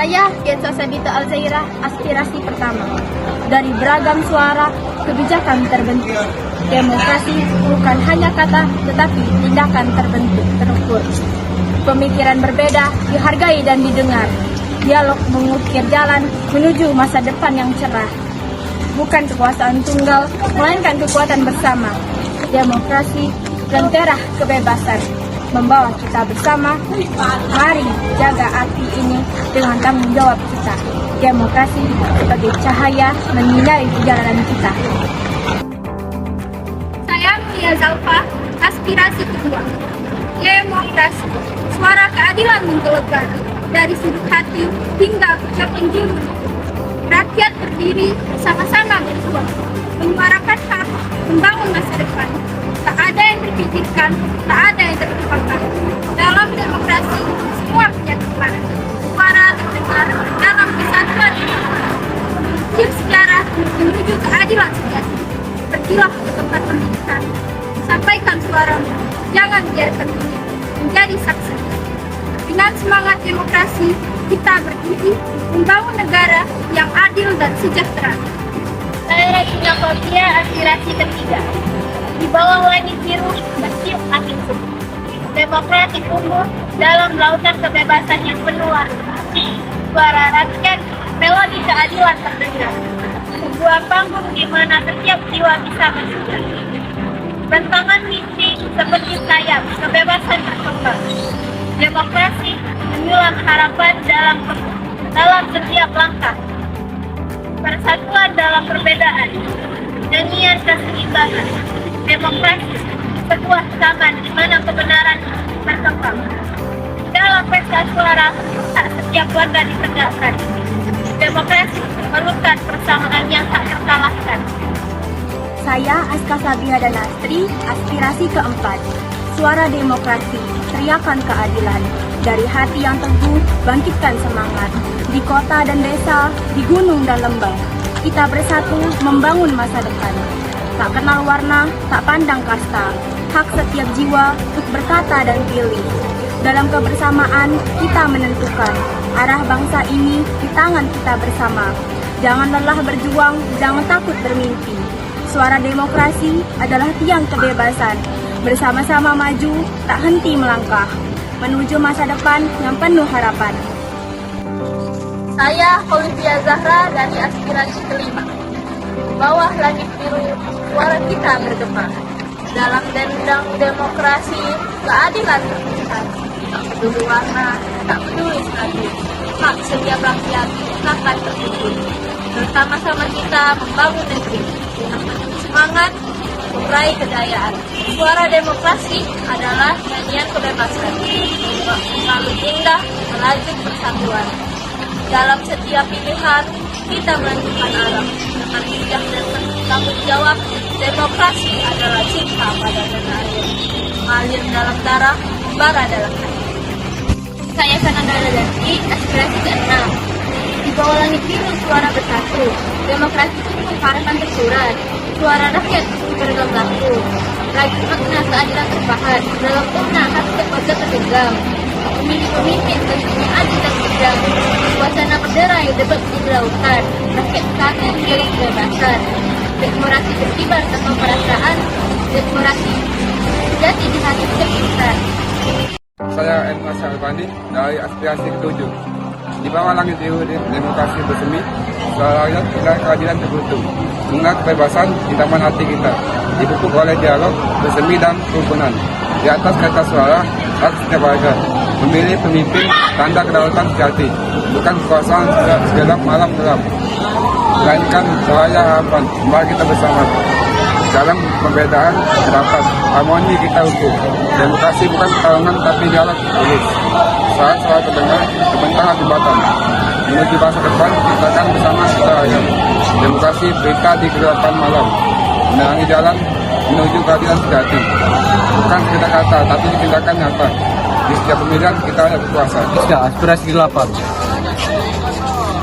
Saya Getsa Sabita Alzairah, aspirasi pertama. Dari beragam suara, kebijakan terbentuk. Demokrasi bukan hanya kata, tetapi tindakan terbentuk, terukur. Pemikiran berbeda dihargai dan didengar. Dialog mengukir jalan menuju masa depan yang cerah. Bukan kekuasaan tunggal, melainkan kekuatan bersama. Demokrasi, lentera kebebasan, membawa kita bersama. Mari jaga api ini dengan tanggung jawab kita. Demokrasi sebagai cahaya menyinari perjalanan kita. Saya Mia Zalfa, aspirasi kedua. Demokrasi, suara keadilan menggelegar dari sudut hati hingga ke penjuru. Rakyat berdiri sama-sama berjuang, menyuarakan hak, membangun masa depan. Tak ada yang terpikirkan, tak ada yang terlupakan. Dalam demokrasi, semua punya tempat. Suara terdengar dalam kesatuan ini. Menuju sejarah, menuju keadilan sejati. Pergilah ke tempat pendidikan. Sampaikan suaramu, jangan biarkan ini menjadi saksi. Dengan semangat demokrasi, kita berdiri membangun negara yang adil dan sejahtera. Saya Regina Fauzia, aspirasi ketiga. Di bawah langit biru, bertiup angin sejuk. Demokrasi tumbuh dalam lautan kebebasan yang penuh warna. Suara rakyat, melodi keadilan terdengar. Sebuah panggung di mana setiap jiwa bisa bersuara. Bentangan mimpi seperti sayap, kebebasan berkembang. Demokrasi menyulam harapan dalam setiap langkah. Persatuan dalam perbedaan, nyanyian keseimbangan. Demokrasi, sebuah taman di mana kebenaran berkembang. Dalam pesta suara, tak setiap warga ditegakkan. Demokrasi memerlukan persamaan yang tak terkalahkan. Saya Aska Sabiha Danastri, aspirasi keempat. Suara demokrasi, teriakan keadilan. Dari hati yang teguh, bangkitkan semangat. Di kota dan desa, di gunung dan lembah, kita bersatu membangun masa depan. Tak kenal warna, tak pandang kasta. Hak setiap jiwa untuk berkata dan pilih. Dalam kebersamaan, kita menentukan arah bangsa ini di tangan kita bersama. Jangan lelah berjuang, jangan takut bermimpi. Suara demokrasi adalah tiang kebebasan. Bersama-sama maju, tak henti melangkah. Menuju masa depan yang penuh harapan. Saya Olivia Zahra dari aspirasi kelima. Di bawah langit biru, suara kita bergema. Dalam dendang demokrasi, keadilan terpisah. Tak peduli warna, tak peduli stadium. Hak setiap rakyat akan terwujud. Bersama-sama kita membangun negeri dengan penuh semangat, meraih kejayaan. Suara demokrasi adalah nyanyian kebebasan. Selalu indah, melaju persatuan. Dalam setiap pilihan, kita menentukan arah. Dengan bijak dan tanggung jawab, demokrasi adalah cinta pada tanah air. Mengalir dalam darah, bara dalam hati. Saya Sananda Danastri, aspirasi ke-6. Di bawah langit biru, suara bersatu. Demokrasi tumbuh harapan tersurat. Suara rakyat bergelamku. Rakyat makna keadilan terpahat. Dalam umna hak keluarga tergenggam. Memilih pemimpin tentunya adil dan bijak. Suasana berderai debat di lautan. Rakyat kami pilih kebebasan. Demokrasi berkibar tanpa perasaan. Demokrasi sejati di hati kita. Saya Edma Syarbani dari aspirasi ke-7. Di bawah langit biru, demokrasi bersemi, suara rakyat dan keadilan terbentuk. Bunga kebebasan di taman hati kita, dipupuk oleh dialog, bersemi dan kerukunan. Di atas kata suara, hak setiap warga. Memilih pemimpin, tanda kedaulatan sejati. Bukan kekuasaan segelap malam gelap. Melainkan cahaya harapan, mari kita bersama. Dalam perbedaan terdapat harmoni kita utuh. Demokrasi bukan pertarungan tapi dialog tulus. Suara-suara terdengar terbentang hati-hati. Menuju masa depan, kita akan bersama kita raya. Demokrasi berita di kegelapan malam. Menerangi jalan menuju keadilan sejati. Bukan sekedar kata, tapi tindakan nyata. Di setiap pemilihan kita ada berkuasa. Aspirasi ke-8.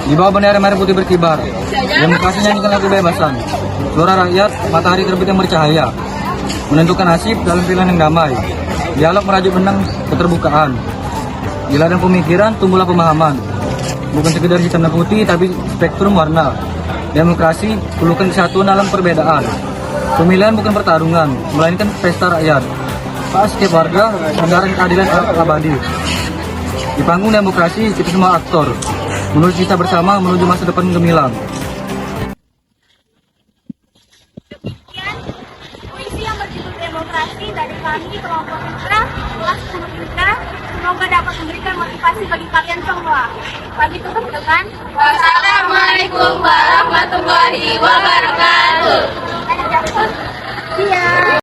Di bawah bendera merah putih berkibar, demokrasi nyanyikan lagu kebebasan. Suara rakyat, matahari terbit yang bercahaya. Menentukan nasib dalam pilihan yang damai. Dialog merajuk benang keterbukaan. Di ladang pemikiran tumbuhlah pemahaman. bukan sekedar hitam dan putih, tapi spektrum warna. Demokrasi perlukan kesatuan dalam perbedaan. Pemilihan bukan pertarungan, melainkan pesta rakyat. Saat setiap warga mengharapkan keadilan abadi. Di panggung demokrasi, kita semua aktor. Menurut kita bersama menuju masa depan gemilang. Puisi yang berjudul Demokrasi dari kami kelompok Mitra kelas 10 Mitra, semoga dapat memberikan motivasi bagi kalian semua. Kami tutup dengan Wassalamualaikum warahmatullahi wabarakatuh. Iya.